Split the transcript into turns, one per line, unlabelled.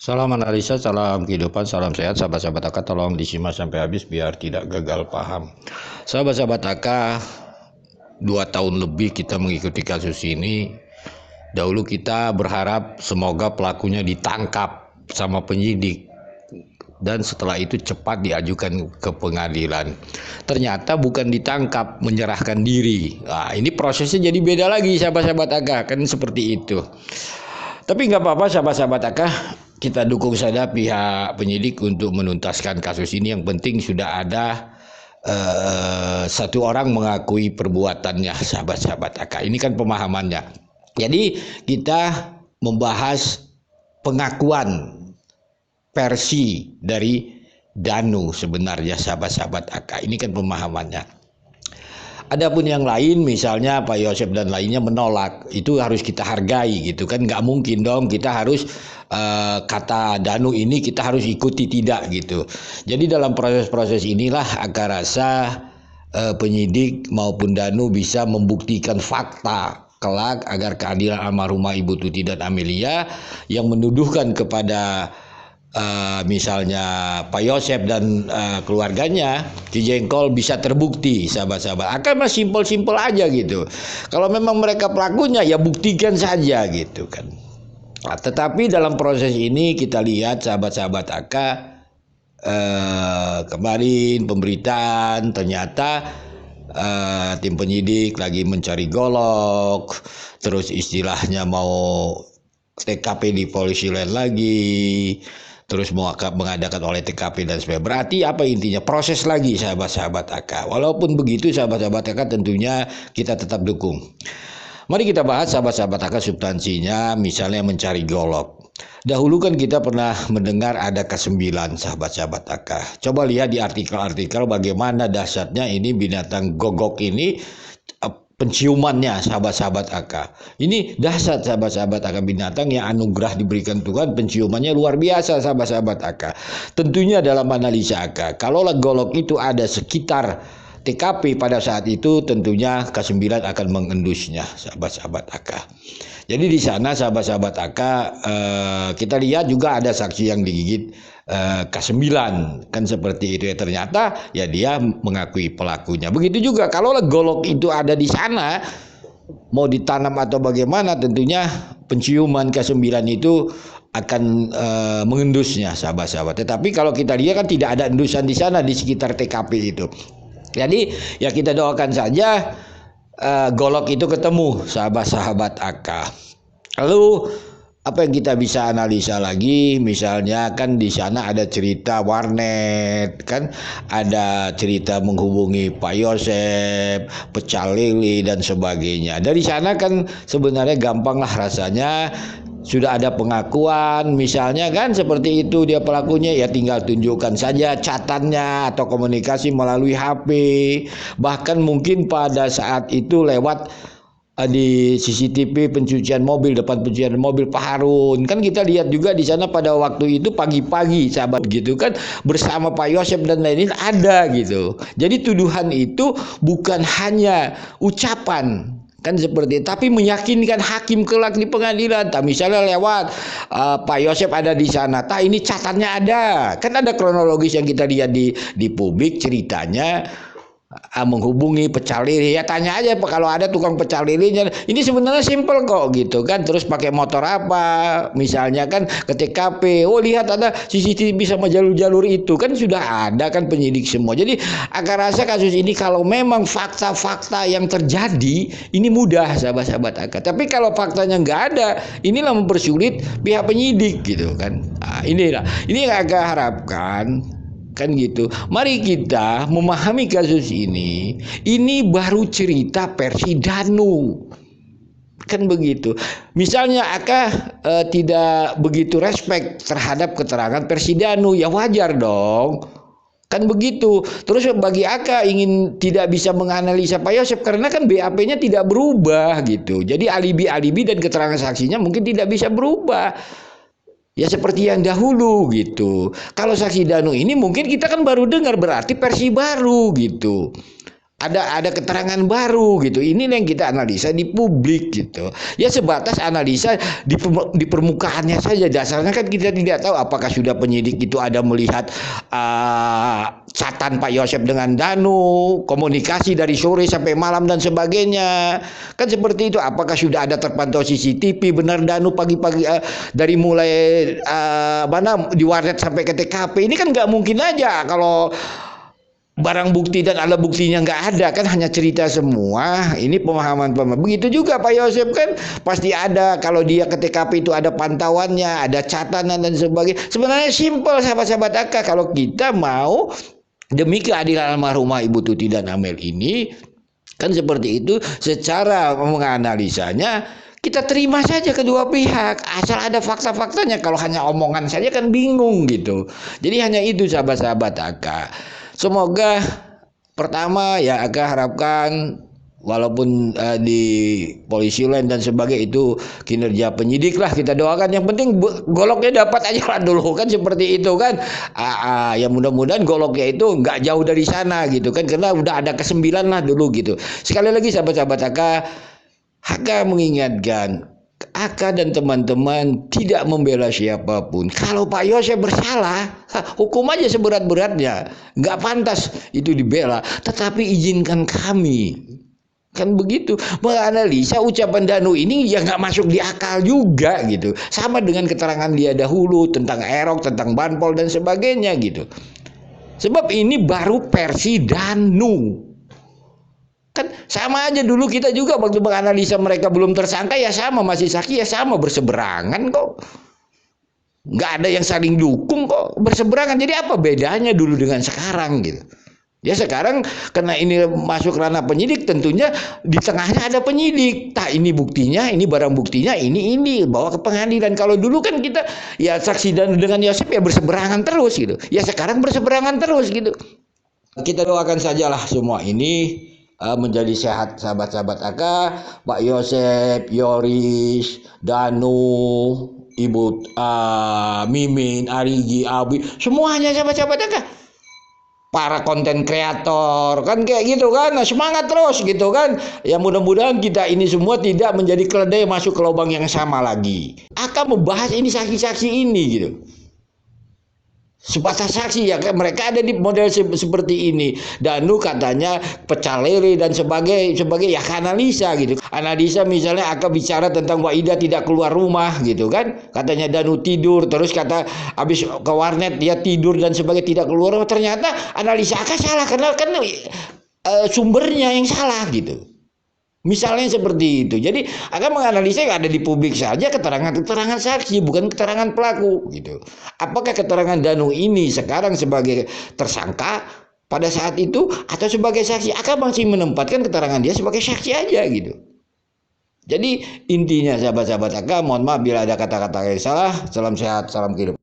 Salam analisa, salam kehidupan, salam sehat. Sahabat-sahabat AK, tolong disimak sampai habis biar tidak gagal paham. Sahabat-sahabat AK, 2 tahun lebih kita mengikuti kasus ini. Dahulu kita berharap semoga pelakunya ditangkap sama penyidik, dan setelah itu cepat diajukan ke pengadilan. Ternyata bukan ditangkap, menyerahkan diri. Nah, ini prosesnya jadi beda lagi, sahabat-sahabat AK, kan seperti itu. Tapi nggak apa-apa, sahabat-sahabat AK, kita dukung saja pihak penyidik untuk menuntaskan kasus ini. Yang penting sudah ada satu orang mengakui perbuatannya, sahabat-sahabat AK. Ini kan pemahamannya. Jadi kita membahas pengakuan versi dari Danu sebenarnya, sahabat-sahabat AK. Ini kan pemahamannya. Adapun yang lain, misalnya Pak Yosep dan lainnya menolak, itu harus kita hargai gitu kan. Nggak mungkin dong kita harus kata Danu ini kita harus ikuti, tidak gitu. Jadi dalam proses-proses inilah agar rasa penyidik maupun Danu bisa membuktikan fakta kelak agar keadilan almarhumah Ibu Tuti dan Amelia yang menuduhkan kepada misalnya Pak Yosep dan keluarganya Cijengkol bisa terbukti, sahabat-sahabat. Akan mah simpel-simpel aja gitu. Kalau memang mereka pelakunya, ya buktikan saja gitu kan. Nah, tetapi dalam proses ini kita lihat, sahabat-sahabat AK, kemarin pemberitaan ternyata tim penyidik lagi mencari golok, terus istilahnya mau TKP di polisi lain lagi, terus mengadakan oleh TKP dan sebagainya. Berarti apa intinya? Proses lagi, sahabat-sahabat AK. Walaupun begitu, sahabat-sahabat AK, tentunya kita tetap dukung. Mari kita bahas, sahabat-sahabat AK, substansinya, misalnya mencari golok. Dahulu kan kita pernah mendengar ada K9, sahabat-sahabat AK. Coba lihat di artikel-artikel bagaimana dahsyatnya ini binatang gogok ini, penciumannya, sahabat-sahabat AK. Ini dahsyat, sahabat-sahabat AK, binatang yang anugerah diberikan Tuhan, penciumannya luar biasa, sahabat-sahabat AK. Tentunya dalam analisa AK, kalau golok itu ada sekitar TKP pada saat itu, tentunya K9 akan mengendusnya, sahabat-sahabat AK. Jadi di sana, sahabat-sahabat AK, kita lihat juga ada saksi yang digigit K9, kan seperti itu ya. Ternyata ya dia mengakui pelakunya. Begitu juga kalau golok itu ada di sana, mau ditanam atau bagaimana, tentunya penciuman K9 itu akan mengendusnya, sahabat-sahabat. Tetapi kalau kita lihat kan tidak ada endusan di sana, di sekitar TKP itu. Jadi ya kita doakan saja golok itu ketemu, sahabat-sahabat AK. Lalu apa yang kita bisa analisa lagi? Misalnya kan di sana ada cerita warnet, kan ada cerita menghubungi Pak Yosep, pecel lele dan sebagainya. Dari sana kan sebenarnya gampang lah rasanya. Sudah ada pengakuan misalnya kan seperti itu dia pelakunya, ya tinggal tunjukkan saja catannya atau komunikasi melalui HP. Bahkan mungkin pada saat itu lewat di CCTV pencucian mobil, depan pencucian mobil Pak Harun. Kan kita lihat juga di sana pada waktu itu pagi-pagi, sahabat, gitu kan, bersama Pak Yosep dan lain-lain ada gitu. Jadi tuduhan itu bukan hanya ucapan, kan seperti itu, tapi meyakinkan hakim kelak di pengadilan. Tak misalnya lewat Pak Yosep ada di sana, tak ini catatnya ada, kan ada kronologis yang kita lihat di publik ceritanya. Menghubungi pecel lele, ya tanya aja kalau ada tukang pecel lelenya. Ini sebenarnya simpel kok gitu kan. Terus pakai motor apa misalnya kan ke TKP, oh lihat ada CCTV sama jalur-jalur itu, kan sudah ada kan penyidik semua. Jadi agar rasa kasus ini kalau memang fakta-fakta yang terjadi ini mudah, sahabat-sahabat AK. Tapi kalau faktanya nggak ada, inilah mempersulit pihak penyidik gitu kan. Nah, ini yang agak harapkan kan gitu. Mari kita memahami kasus ini baru cerita versi Danu, kan begitu. Misalnya Aka tidak begitu respect terhadap keterangan versi Danu, ya wajar dong, kan begitu. Terus bagi Aka ingin tidak bisa menganalisa Pak Yosep karena kan BAP-nya tidak berubah gitu. Jadi alibi-alibi dan keterangan saksinya mungkin tidak bisa berubah. Ya seperti yang dahulu gitu. Kalau saksi Danu ini mungkin kita kan baru dengar, berarti versi baru gitu. ada keterangan baru gitu. Ini yang kita analisa di publik gitu. Ya sebatas analisa di permukaannya saja. Dasarnya kan kita tidak tahu apakah sudah penyidik itu ada melihat catatan Pak Yosep dengan Danu, komunikasi dari sore sampai malam dan sebagainya. Kan seperti itu. Apakah sudah ada terpantau CCTV benar Danu pagi-pagi dari mulai di warnet sampai ke TKP. Ini kan nggak mungkin aja kalau barang bukti dan alat buktinya nggak ada, kan hanya cerita semua. Ini pemahaman. Begitu juga Pak Yosep kan pasti ada, kalau dia ke TKP itu ada pantauannya, ada catatan dan sebagainya. Sebenarnya simpel sahabat-sahabat AK, kalau kita mau demi keadilan almarhumah Ibu Tuti dan Amel ini, kan seperti itu. Secara menganalisanya kita terima saja kedua pihak, asal ada fakta-faktanya. Kalau hanya omongan saja kan bingung gitu. Jadi hanya itu sahabat-sahabat AK. Semoga pertama ya agak harapkan walaupun di polisi lain dan sebagainya itu kinerja penyidik lah kita doakan, yang penting goloknya dapat aja lah dulu kan, seperti itu kan. Ya mudah-mudahan goloknya itu nggak jauh dari sana gitu kan, karena udah ada ke-9 lah dulu gitu. Sekali lagi sahabat-sahabat AK mengingatkan, AK dan teman-teman tidak membela siapapun. Kalau Pak Yosep bersalah, hukum aja seberat-beratnya. Nggak pantas itu dibela. Tetapi izinkan kami. Kan begitu. Menganalisa ucapan Danu ini ya nggak masuk di akal juga gitu. Sama dengan keterangan dia dahulu tentang Erok, tentang Banpol dan sebagainya gitu. Sebab ini baru versi Danu. Kan sama aja dulu kita juga waktu menganalisa mereka belum tersangka ya sama, masih saksi ya sama, berseberangan kok. Nggak ada yang saling dukung kok, berseberangan. Jadi apa bedanya dulu dengan sekarang gitu. Ya sekarang karena ini masuk ranah penyidik, tentunya di tengahnya ada penyidik. Nah ini buktinya, ini barang buktinya, ini bawa ke pengadilan. Kalau dulu kan kita ya saksi dan dengan Yosep ya berseberangan terus gitu. Ya sekarang berseberangan terus gitu. Kita doakan sajalah semua ini menjadi sehat sahabat-sahabat AK, Pak Yosep, Yoris, Danu, Ibu Mimin, Arigi, Abi, semuanya sahabat-sahabat AK. Para konten kreator kan kayak gitu kan, nah, semangat terus gitu kan. Ya mudah-mudahan kita ini semua tidak menjadi keledai masuk ke lubang yang sama lagi. Akan membahas ini saksi-saksi ini gitu. Sebatas saksi ya, mereka ada di model seperti ini. Danu katanya pecah lele dan sebagai ya analisa gitu. Analisa misalnya akan bicara tentang Wahida tidak keluar rumah gitu kan. Katanya Danu tidur, terus kata habis ke warnet dia tidur dan sebagainya, tidak keluar rumah. Ternyata analisa akan salah karena kan sumbernya yang salah gitu. Misalnya seperti itu. Jadi akan menganalisa yang ada di publik saja keterangan-keterangan saksi, bukan keterangan pelaku gitu. Apakah keterangan Danu ini sekarang sebagai tersangka pada saat itu atau sebagai saksi? Akan masih menempatkan keterangan dia sebagai saksi aja gitu. Jadi intinya sahabat-sahabat AK, mohon maaf bila ada kata-kata yang salah. Salam sehat, salam kehidupan.